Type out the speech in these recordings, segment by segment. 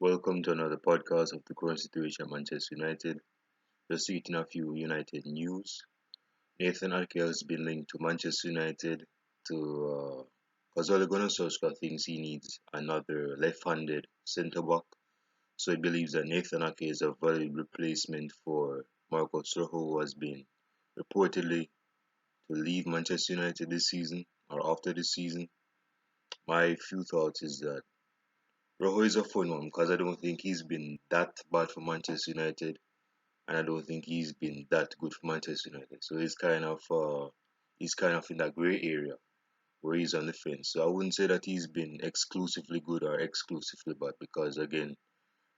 Welcome to another podcast of the current situation at Manchester United. Just eating a few United news. Nathan Ake has been linked to Manchester United to because Ole Gunnar Solskjaer thinks he needs another left-handed centre back. So he believes that Nathan Ake is a valid replacement for Marcos Rojo, who has been reportedly to leave Manchester United this season or after this season. My few thoughts is that Rojo is a fun one because I don't think he's been that bad for Manchester United, and I don't think he's been that good for Manchester United. So he's kind of in that grey area where he's on the fence. So I wouldn't say that he's been exclusively good or exclusively bad because again,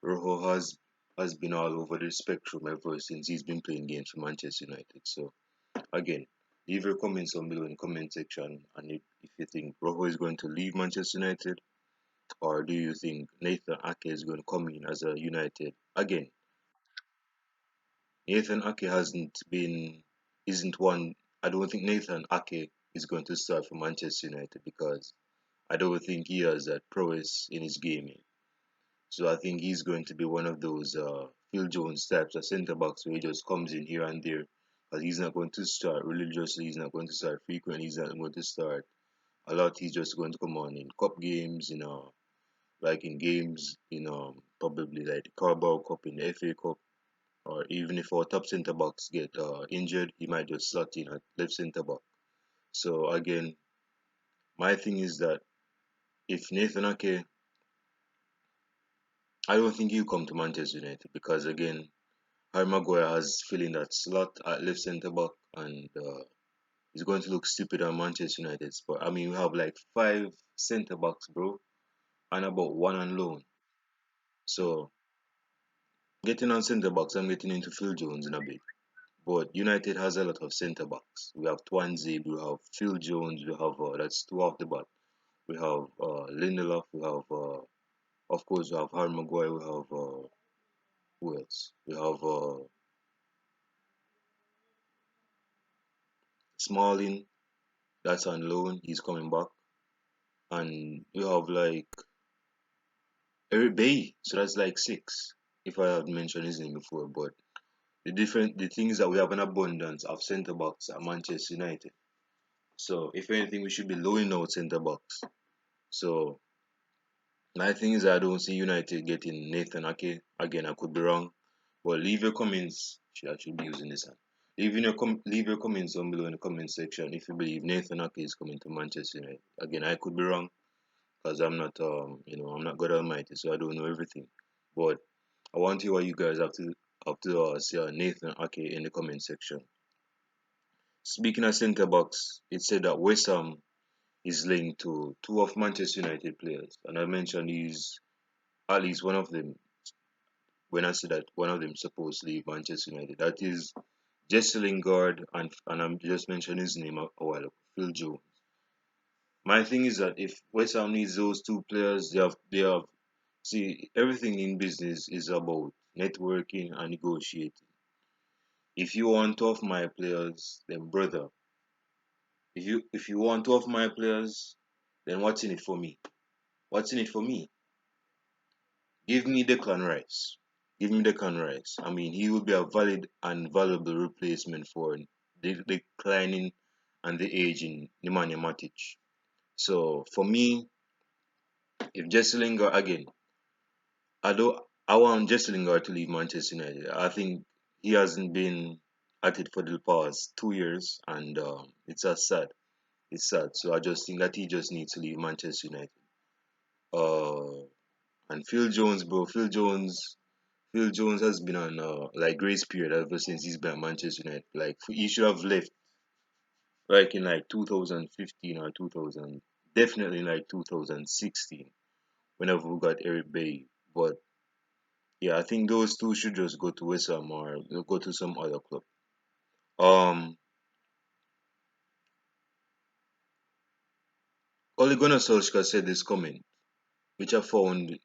Rojo has been all over the spectrum ever since he's been playing games for Manchester United. So again, leave your comments down below in the comment section, and if you think Rojo is going to leave Manchester United, or do you think Nathan Ake is going to come in as a United? Again, Nathan Ake isn't one. I don't think Nathan Ake is going to start for Manchester United because I don't think he has that prowess in his game. So I think he's going to be one of those Phil Jones types of centre backs where he just comes in here and there. But he's not going to start religiously. He's not going to start frequently. He's not going to start a lot. He's just going to come on in cup games, like in games, probably like the Carabao Cup in the FA Cup, or even if our top centre backs get injured, he might just slot in at left centre back. So again, my thing is that if Nathan Ake, I don't think he'll come to Manchester United because again, Harry Maguire has filling that slot at left centre back, and he's going to look stupid on Manchester United spot. I mean, we have like five centre backs, bro, and about one on loan. So getting on centre backs, I'm getting into Phil Jones in a bit. But United has a lot of centre backs. We have Twanzebe, we have Phil Jones, we have that's two off the bat. We have Lindelof, we have of course we have Harry Maguire, we have who else? We have Smalling, that's on loan, he's coming back, and we have like Eric Bay, so that's like six. If I had mentioned his name before, but the thing is that we have an abundance of centre backs at Manchester United. So if anything, we should be loaning out centre backs. So my thing is I don't see United getting Nathan Ake. Again, I could be wrong. But leave your comments. I should be using this hand. Leave your comments down below in the comment section if you believe Nathan Ake is coming to Manchester United. Again, I could be wrong because I'm not God Almighty, so I don't know everything. But I want to hear what you guys have to say on Nathan Ake in the comment section. Speaking of centre backs, it said that West Ham is linked to two of Manchester United players, and I mentioned these at least one of them when I say that one of them supposed to leave Manchester United. That is Jesse Lingard and I'm just mentioning his name a while ago, Phil Jones. My thing is that if West Ham needs those two players, they have see everything in business is about networking and negotiating. If you want two of my players, then brother, if you want two of my players, then what's in it for me? What's in it for me? Give me Declan Rice. Give me Declan Rice. I mean, he would be a valid and valuable replacement for the declining and the aging Nemanja Matic. So for me, if Jesse Lingard again, I want Jesse Lingard to leave Manchester United. I think he hasn't been at it for the past 2 years, and it's sad. It's sad. So I just think that he just needs to leave Manchester United. Uh, and Phil Jones, bro. Phil Jones has been on like grace period ever since he's been at Manchester United. Like he should have left like in like 2015 or 2000, definitely in like 2016 whenever we got Eric Bay. But yeah, I think those two should just go to West Ham or go to some other club. Um, Ole Gunnar Solskjaer said this comment, which I found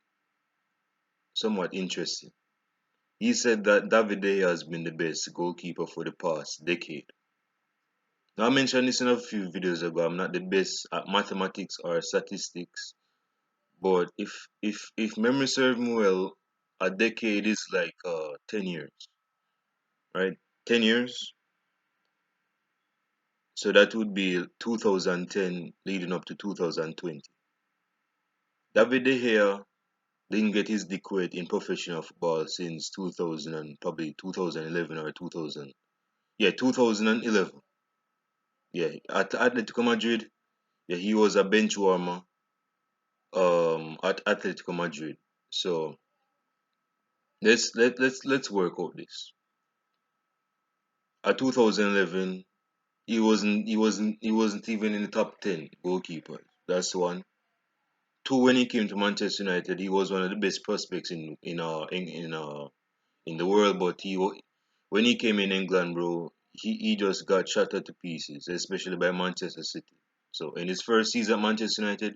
somewhat interesting. He said that David De Gea has been the best goalkeeper for the past decade. Now, I mentioned this in a few videos ago. I'm not the best at mathematics or statistics, But if memory serves me well, a decade is like 10 years, right? 10 years. So that would be 2010 leading up to 2020. David De Gea didn't get his decade in professional football since 2000 and probably 2011 or 2000. Yeah, 2011. Yeah, at Atletico Madrid. Yeah, he was a bench warmer at Atletico Madrid. So let's work out this. At 2011, he wasn't even in the top 10 goalkeepers. That's one. Two, when he came to Manchester United, he was one of the best prospects in the world. But when he came in England, bro, he just got shattered to pieces, especially by Manchester City. So in his first season at Manchester United,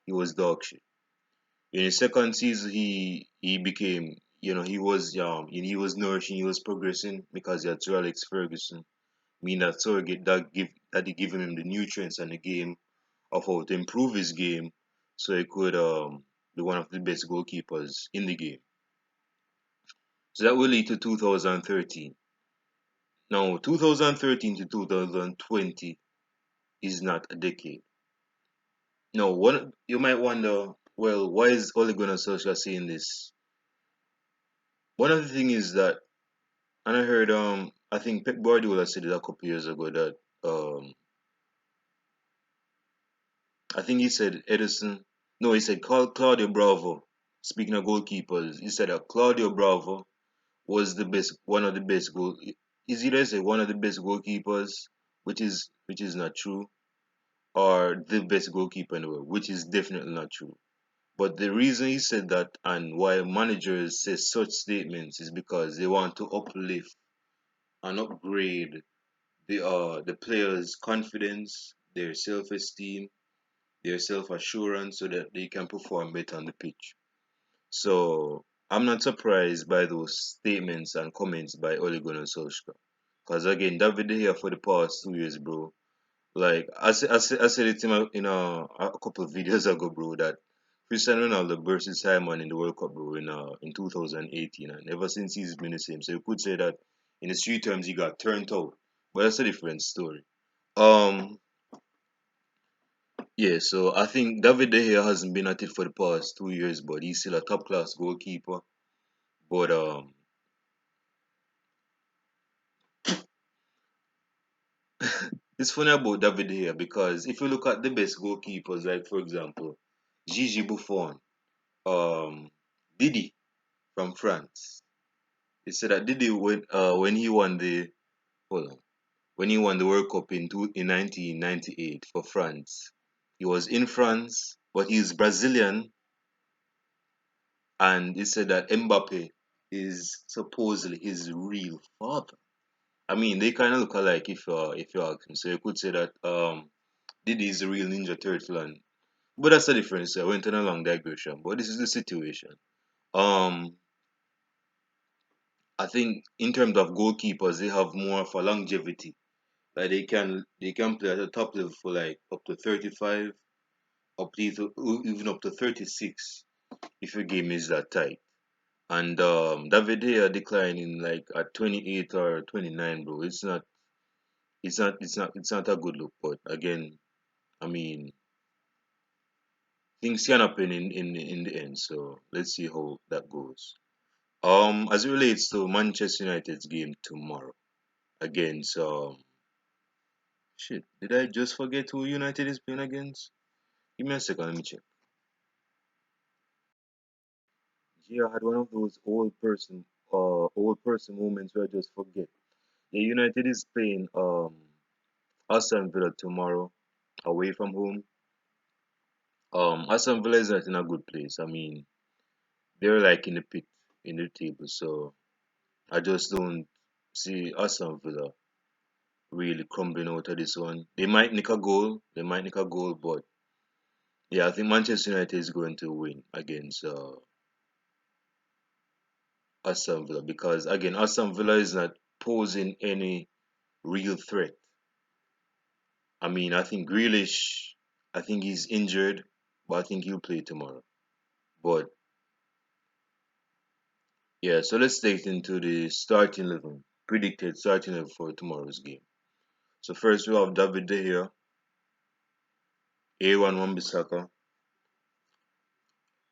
he was dog shit. In his second season, he became, he was nourishing, he was progressing because he had Sir Alex Ferguson. Mean that surrogate that he given him the nutrients and the game of how to improve his game, so he could be one of the best goalkeepers in the game. So that will lead to 2013. Now, 2013 to 2020 is not a decade. Now, one you might wonder, well, why is Ole Gunnar Solskjaer saying this? One of the things is that, and I heard, I think Pep Guardiola said it a couple years ago that, I think he said Edison. No, he said Claudio Bravo. Speaking of goalkeepers, he said that Claudio Bravo was one of the best goal. Is either say one of the best goalkeepers, which is not true, or the best goalkeeper in the world, which is definitely not true. But the reason he said that and why managers say such statements is because they want to uplift and upgrade the players' confidence, their self-esteem, their self-assurance, so that they can perform better on the pitch. So I'm not surprised by those statements and comments by Ole Gunnar Solskjaer. Because again, David De Gea for the past 2 years, bro. Like I said it a couple of videos ago, bro. That Cristiano Ronaldo burst his Simon in the World Cup, bro, in 2018, and ever since he's been the same. So you could say that in the street terms he got turned out, but that's a different story. Um, yeah. So I think David De Gea hasn't been at it for the past 2 years, but he's still a top class goalkeeper. But it's funny about David here because if you look at the best goalkeepers, like for example, Gigi Buffon, um, Didi from France. They said that Didi when he won the hold on, when he won the World Cup in 1998 for France, he was in France, but he's Brazilian, and he said that Mbappe is supposedly his real father. I mean, they kind of look alike if you ask me. So you could say that Didi is the real Ninja Turtle, and but that's the difference. I went on a long digression, but this is the situation. Um, I think in terms of goalkeepers, they have more of a longevity. Like they can play at the top level for like up to 35, even up to 36 if your game is that tight. And David Gea declining like at 28 or 29, bro. It's not a good look. But again, I mean, things can happen in the end. So let's see how that goes. As it relates to Manchester United's game tomorrow against shit, did I just forget who United is playing against? Give me a second, let me check. Yeah, I had one of those old person moments where I just forget. Yeah, United is playing Aston Villa tomorrow away from home. Aston Villa is not in a good place. I mean, they're like in the pit in the table, so I just don't see Aston Villa really crumbling out of this one. They might nick a goal. They might nick a goal, but yeah, I think Manchester United is going to win against Aston Villa because again, Aston Villa is not posing any real threat. I mean, I think Grealish, I think he's injured, but I think he'll play tomorrow. But yeah, so let's take it into the starting 11, predicted starting 11 for tomorrow's game. So first we have David De Gea, A1 Wan-Bissaka,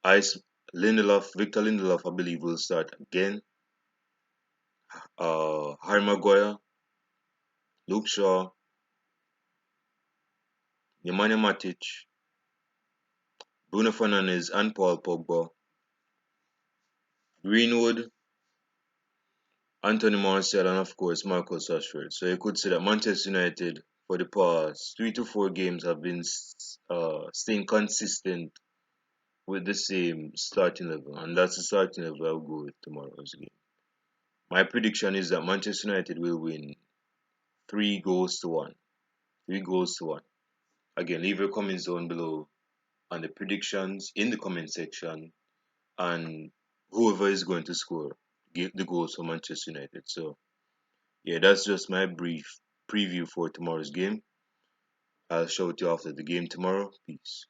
Ice Lindelof, Victor Lindelof, I believe will start again. Harry Maguire, Luke Shaw, Nemanja Matic, Bruno Fernandes, and Paul Pogba, Greenwood, Anthony Martial, and of course Marcus Rashford. So you could say that Manchester United for the past 3 to 4 games have been staying consistent with the same starting level, and that's the starting level I'll go with tomorrow's game. My prediction is that Manchester United will win 3 goals to 1. 3 goals to 1. Again, leave your comments down below on the predictions in the comment section, and whoever is going to score give the goals for Manchester United. So yeah, that's just my brief preview for tomorrow's game. I'll show it to you after the game tomorrow. Peace.